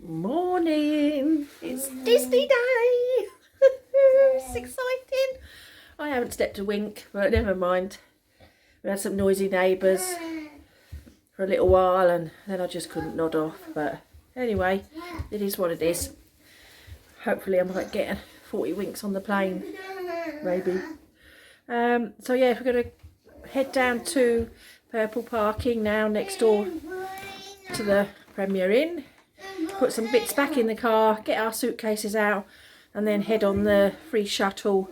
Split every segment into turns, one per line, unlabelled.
Morning! It's Disney Day! It's exciting! I haven't stepped a wink, but never mind. We had some noisy neighbours for a little while and then I just couldn't nod off. But anyway, it is what it is. Hopefully I might get 40 winks on the plane, maybe. So yeah, we're going to head down to Purple Parking now, next door to the Premier Inn. Put some bits back in the car, get our suitcases out, and then head on the free shuttle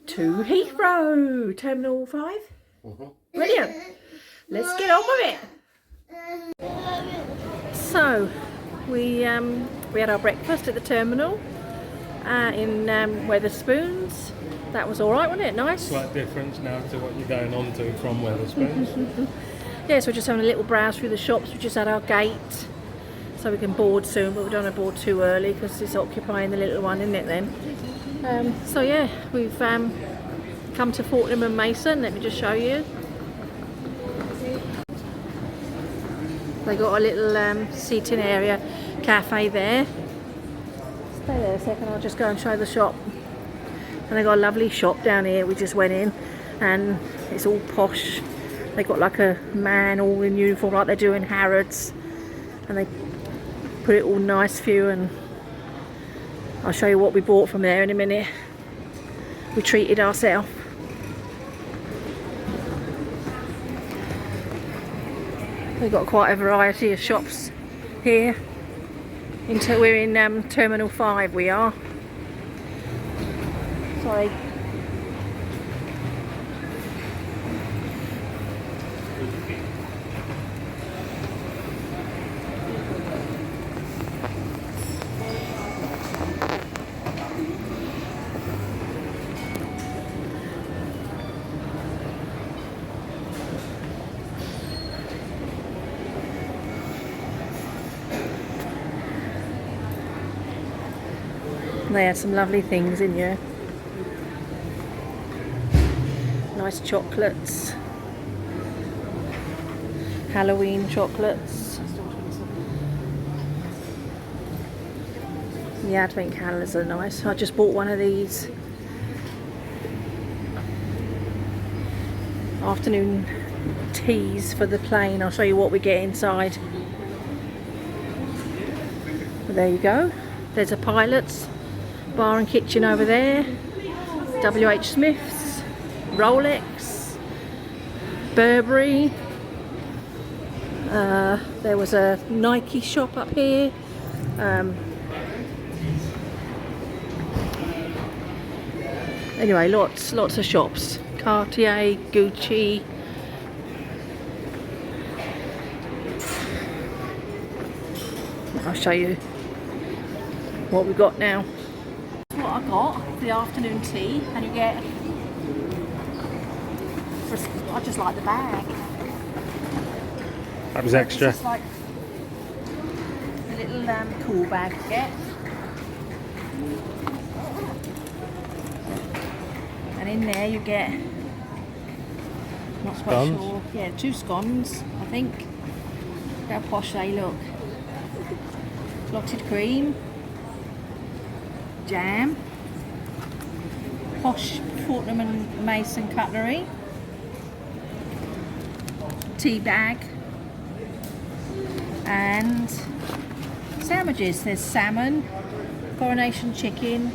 to Heathrow, Terminal 5. Brilliant. Let's get on with it. So, we had our breakfast at the terminal in Wetherspoons. That was alright, wasn't it? Nice.
Slight difference now to what you're going on to from Wetherspoons.
Yeah, so we're just having a little browse through the shops. We just had our gate, so we can board soon, but we don't want to board too early because it's occupying the little one, isn't it then? So yeah, we've come to Fortnum and Mason. Let me just show you. They got a little seating area, cafe there. Stay there a second, I'll just go and show the shop. And they got a lovely shop down here. We just went in and it's all posh. They got like a man all in uniform like they do in Harrods, and they put it all nice for you, and I'll show you what we bought from there in a minute. We treated ourselves. We've got quite a variety of shops here. We're in Terminal 5 we are. Sorry. They had some lovely things in here. Nice chocolates. Halloween chocolates. The advent calendars are nice. I just bought one of these. Afternoon teas for the plane. I'll show you what we get inside. But there you go. There's a Pilot's bar and kitchen over there. WH Smith's, Rolex, Burberry. There was a Nike shop up here. Anyway, lots of shops. Cartier, Gucci. I'll show you what we got now. What I got for the afternoon tea, and you get, I just like the bag.
That was extra.
It's just like a little cool bag to get. And in there you get, not quite sure, yeah, 2 scones, I think. Look how posh they look. Clotted cream. Jam, posh Fortnum and Mason cutlery, tea bag, and sandwiches. There's salmon, coronation chicken,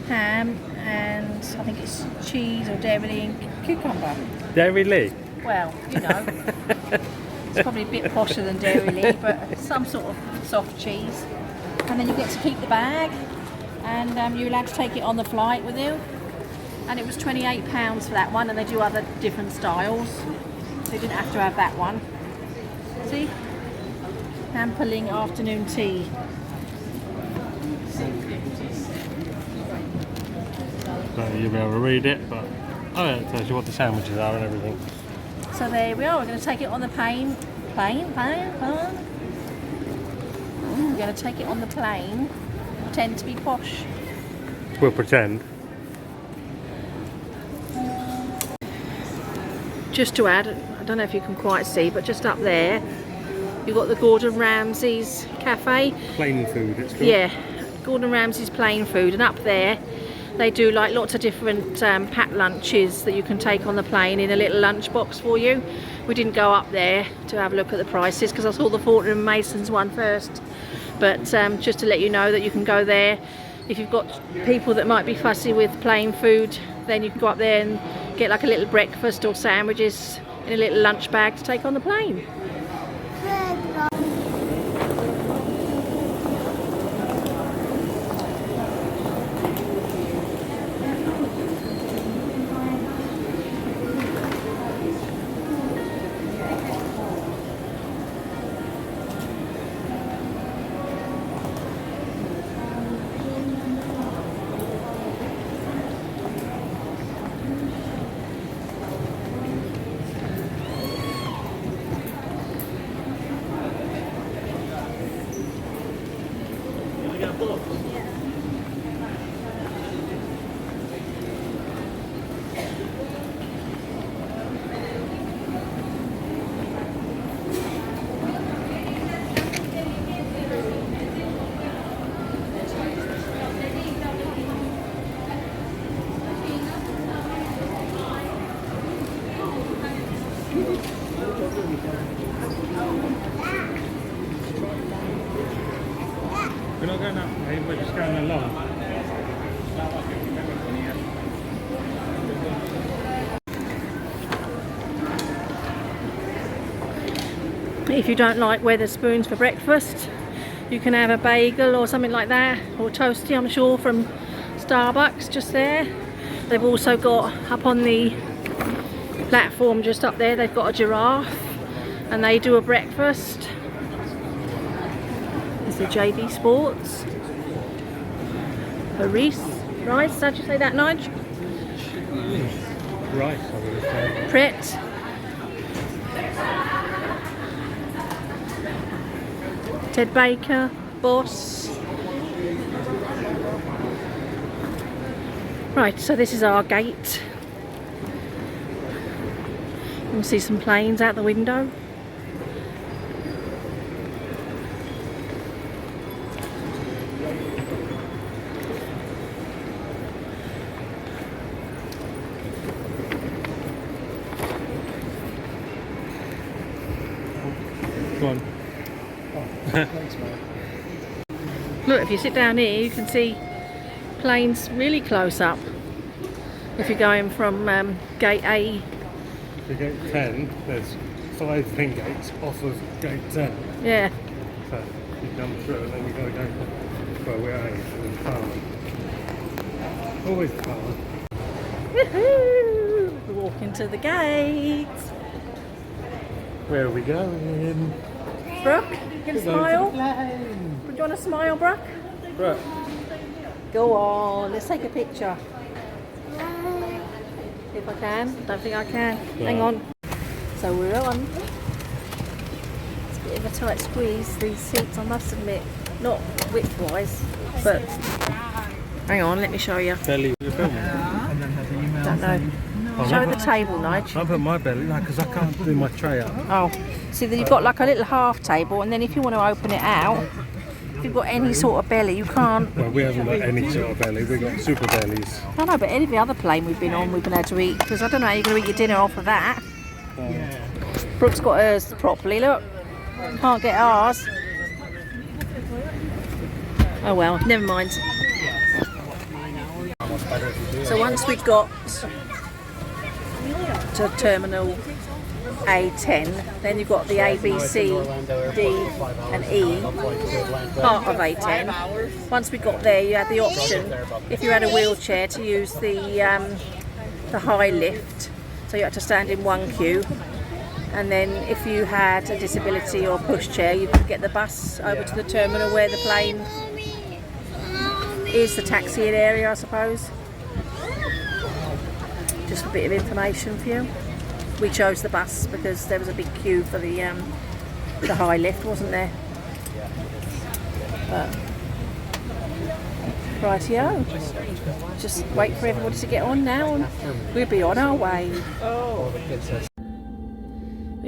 ham, and I think it's cheese or dairy and cucumber.
Dairy Lee?
Well, you know, it's probably a bit posher than Dairy Lee, but some sort of soft cheese. And then you get to keep the bag. And you're allowed to take it on the flight with you, and it was £28 for that one, and they do other different styles, so you didn't have to have that one. See, Hampling afternoon tea.
So you'll be able to read it, but oh yeah, it tells you what the sandwiches are and everything.
So there we are. We're going to take it on the plane. We're going to take it on the plane. Pretend to be posh.
We'll pretend.
Just to add, I don't know if you can quite see, but just up there You've got the Gordon Ramsay's cafe.
Plain food, it's called.
Yeah, Gordon Ramsay's plain food, and up there they do like lots of different packed lunches that you can take on the plane in a little lunch box for you. We didn't go up there to have a look at the prices because I saw the Fortnum and Mason's one first, but just to let you know that you can go there. If you've got people that might be fussy with plain food, then you can go up there and get like a little breakfast or sandwiches in a little lunch bag to take on the plane.
We're not going up, mate, we're just going along.
If you don't like Wetherspoons for breakfast, you can have a bagel or something like that, or toasty, I'm sure, from Starbucks just there. They've also got up on the platform just up there, they've got a giraffe and they do a breakfast. There's the JD Sports. A rice, how'd you say that, Nigel?
Rice, I would say.
Pret. Ted Baker, Boss. Right, so this is our gate. You can see some planes out the window.
Go on.
Thanks, mate.
Look, if you sit down here, you can see planes really close up. If you're going from gate A.
So gate 10, there's 5 pin gates off of gate 10.
Yeah.
So you come through and then you've got to go where we're aiming for the farm. Always the farm.
Woohoo! We're walking to the gate.
Where are we going?
Brooke, you can smile. Do you want to smile, Brooke?
Right.
Go on, let's take a picture. If I can. Don't think I can. Hang on. So we're on. It's a bit of a tight squeeze, these seats, I must admit. Not width-wise, but... Hang on, let me show you.
Belly, you're filming?
Don't know. Show the table, Nigel.
I put my belly, like, because I can't do my tray up.
Oh, see, then you've got like a little half table, and then if you want to open it out, if you've got any sort of belly, you can't.
Well, we haven't got any sort of belly, we've got super bellies.
I know, but any other plane we've been on, we've been able to eat, because I don't know how you're going to eat your dinner off of that. Brooke's got hers properly, look. Can't get ours. Oh well, never mind. So once we got to terminal A10, then you've got the A, B, C, D and E part of A10. Once we got there, you had the option, if you had a wheelchair, to use the high lift, so you had to stand in one queue, and then if you had a disability or pushchair, you could get the bus over to the terminal where the plane is, the taxiing area, I suppose. Just a bit of information for you. We chose the bus because there was a big queue for the high lift, wasn't there? But rightio, just wait for everybody to get on now, and we'll be on our way. Are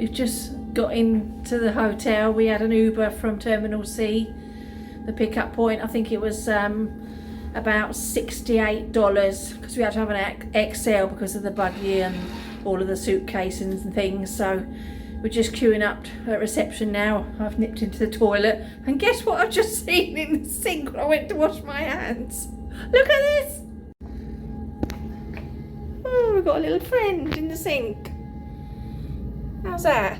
We've just got into the hotel. We had an Uber from Terminal C, the pickup point. I think it was about $68 because we had to have an XL because of the buggy and all of the suitcases and things. So we're just queuing up at reception now. I've nipped into the toilet and guess what I've just seen in the sink when I went to wash my hands. Look at this. Oh, we've got a little friend in the sink. How's that?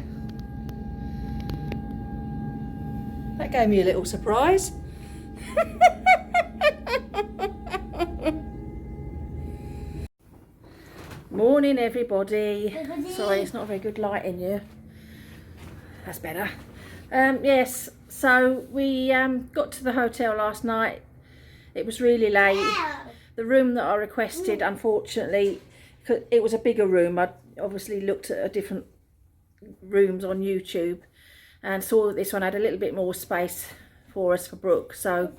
That gave me a little surprise. Morning everybody. Sorry, it's not a very good light in here. That's better. Yes, so we got to the hotel last night. It was really late. The room that I requested, unfortunately, it was a bigger room. I obviously looked at different rooms on YouTube and saw that this one had a little bit more space for us for Brooke. So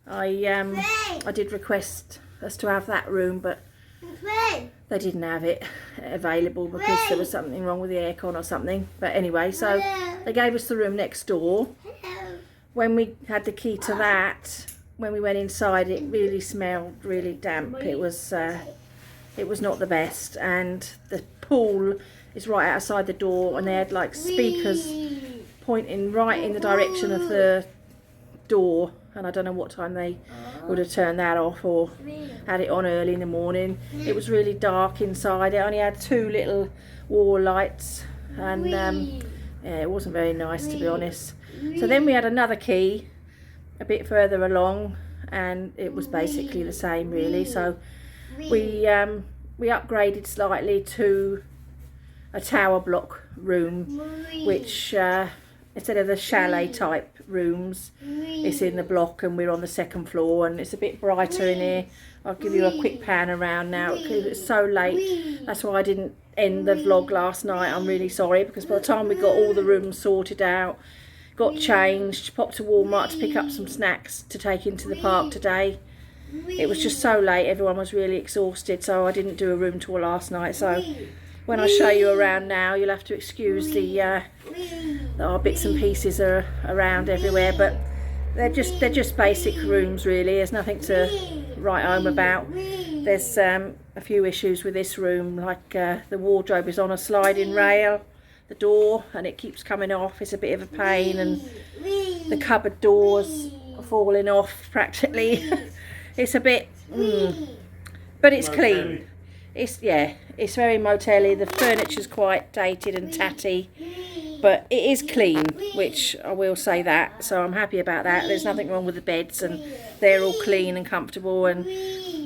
I did request us to have that room, but they didn't have it available because there was something wrong with the aircon or something. But anyway, so they gave us the room next door. When we had the key to that, when we went inside, it really smelled really damp. It was not the best, and the pool is right outside the door, and they had like speakers pointing right in the direction of the door, and I don't know what time they would have turned that off or had it on early in the morning. It was really dark inside. It only had 2 little wall lights, and yeah, it wasn't very nice, to be honest. So then we had another key a bit further along, and it was basically the same really. So we upgraded slightly to a tower block room, which instead of the chalet type rooms, it's in the block, and we're on the 2nd floor, and it's a bit brighter in here. I'll give you a quick pan around now because it's so late. That's why I didn't end the vlog last night. I'm really sorry, because by the time we got all the rooms sorted out, got changed, popped to Walmart to pick up some snacks to take into the park today, it was just so late. Everyone was really exhausted, so I didn't do a room tour last night. So when I show you around now, you'll have to excuse the our bits and pieces are around everywhere, but they're just basic rooms really. There's nothing to write home about. There's a few issues with this room, like the wardrobe is on a sliding rail, the door, and it keeps coming off. It's a bit of a pain, and the cupboard doors are falling off practically. It's a bit but it's clean. It's very motel-y. The furniture's quite dated and tatty, but it is clean, which I will say that, so I'm happy about that. There's nothing wrong with the beds, and they're all clean and comfortable, and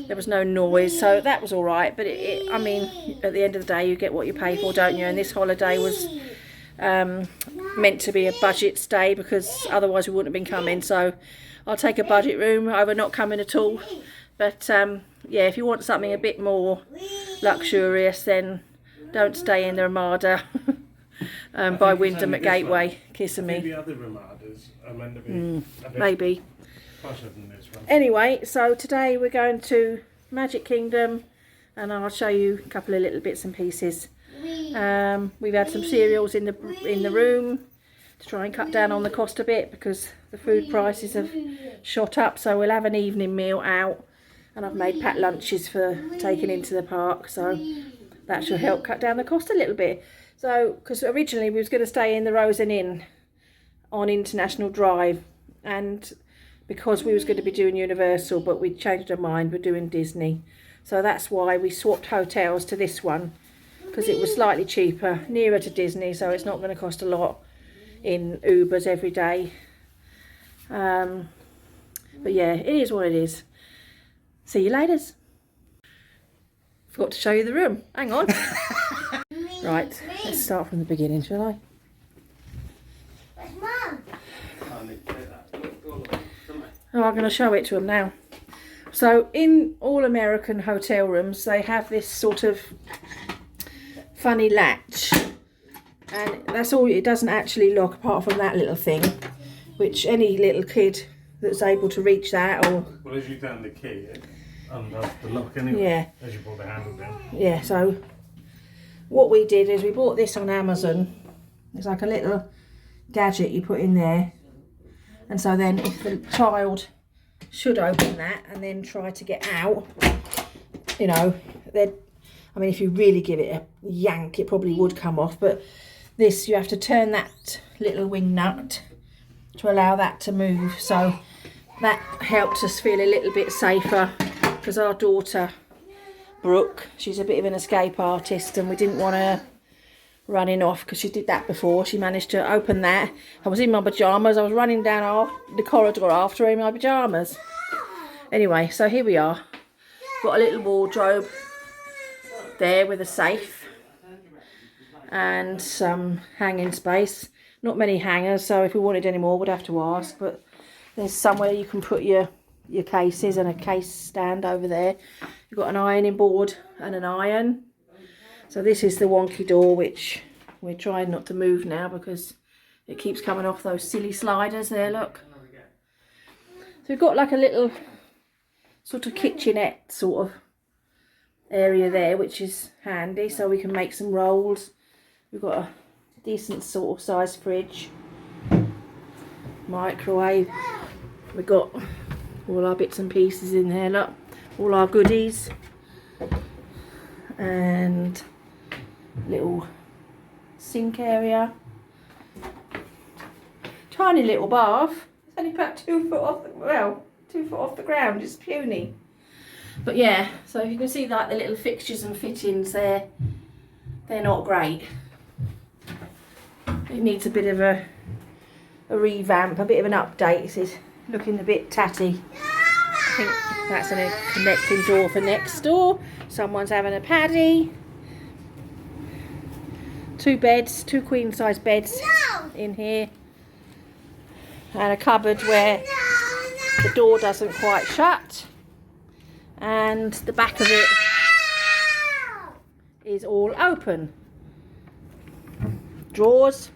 there was no noise, so that was all right. But I mean, at the end of the day, you get what you pay for, don't you? And this holiday was meant to be a budget stay, because otherwise we wouldn't have been coming. So I'll take a budget room over not coming at all. But yeah, if you want something a bit more luxurious, then don't stay in the Ramada by Wyndam at Gateway, Kissimmee.
The other Ramadas are meant to be a bit
Maybe.
posher than this one.
Anyway, so today we're going to Magic Kingdom, and I'll show you a couple of little bits and pieces. We've had some cereals in the room to try and cut down on the cost a bit, because the food prices have shot up. So we'll have an evening meal out, and I've made packed lunches for taking into the park, so that should help cut down the cost a little bit. So, because originally we was going to stay in the Rosen Inn on International Drive, and because we was going to be doing Universal, but we changed our mind, we're doing Disney. So that's why we swapped hotels to this one, because it was slightly cheaper, nearer to Disney, so it's not going to cost a lot in Ubers every day. But yeah, it is what it is. See you later. Forgot to show you the room. Hang on. Right, let's start from the beginning, shall I? Oh, I'm going to show it to them now. So in all American hotel rooms, they have this sort of funny latch, and that's all. It doesn't actually lock, apart from that little thing, which any little kid that's able to reach that, or
Well, as you turn the key, it undoes the lock anyway.
Yeah.
As you pull the handle down.
yeah. So what we did is we bought this on Amazon, It's like a little gadget you put in there. And so then if the child should open that and then try to get out, you know, I mean, if you really give it a yank, it probably would come off. But this, you have to turn that little wing nut to allow that to move. So that helped us feel a little bit safer, because our daughter, Brooke, she's a bit of an escape artist, and we didn't want her running off, because she did that before. She managed to open that. I was in my pyjamas. I was running down the corridor after her in my pyjamas. Anyway, so here we are. Got a little wardrobe there with a safe and some hanging space. Not many hangers, so if we wanted any more, we'd have to ask. But there's somewhere you can put your cases, and a case stand over there. You've got an ironing board and an iron. So this is the wonky door, which we're trying not to move now because it keeps coming off those silly sliders there, look. So we've got like a little sort of kitchenette sort of area there, which is handy, so we can make some rolls. We've got a decent sort of size fridge, microwave. We've got all our bits and pieces in there, look, all our goodies, and little sink area, tiny little bath. It's only about 2 foot off the 2 foot off the ground. It's puny. But yeah, so you can see like the little fixtures and fittings there, they're not great. It needs a bit of a revamp, a bit of an update. It's looking a bit tatty. I think that's a connecting door for next door. Someone's having a paddy. 2 beds, 2 queen size beds in here. And a cupboard where the door doesn't quite shut. And the back of it is all open. Drawers.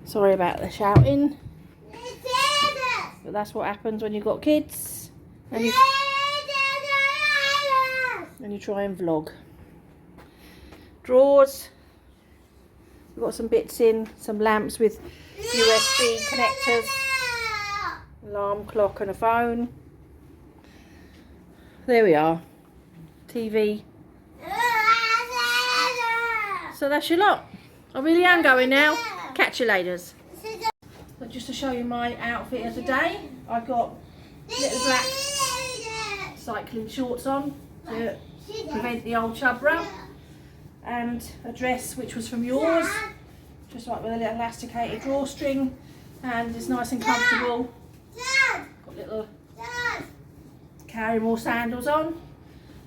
Sorry about the shouting. But that's what happens when you've got kids. And you try and vlog. Drawers. We've got some bits in, some lamps with USB connectors, alarm clock and a phone. There we are. TV. So that's your lot. I really am going now. Catch you later. So just to show you my outfit of the day, I've got little black cycling shorts on to prevent the old chub rub, and a dress which was from yours, just like with a little elasticated drawstring, and it's nice and comfortable. Got little carry more sandals on,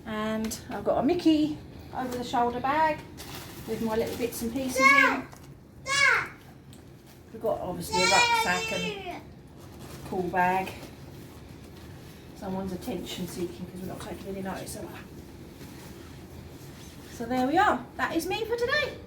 and I've got a Mickey over the shoulder bag with my little bits and pieces in. We've got obviously a rucksack and cool bag. Someone's attention seeking because we're not taking any notice of her. So there we are. That is me for today.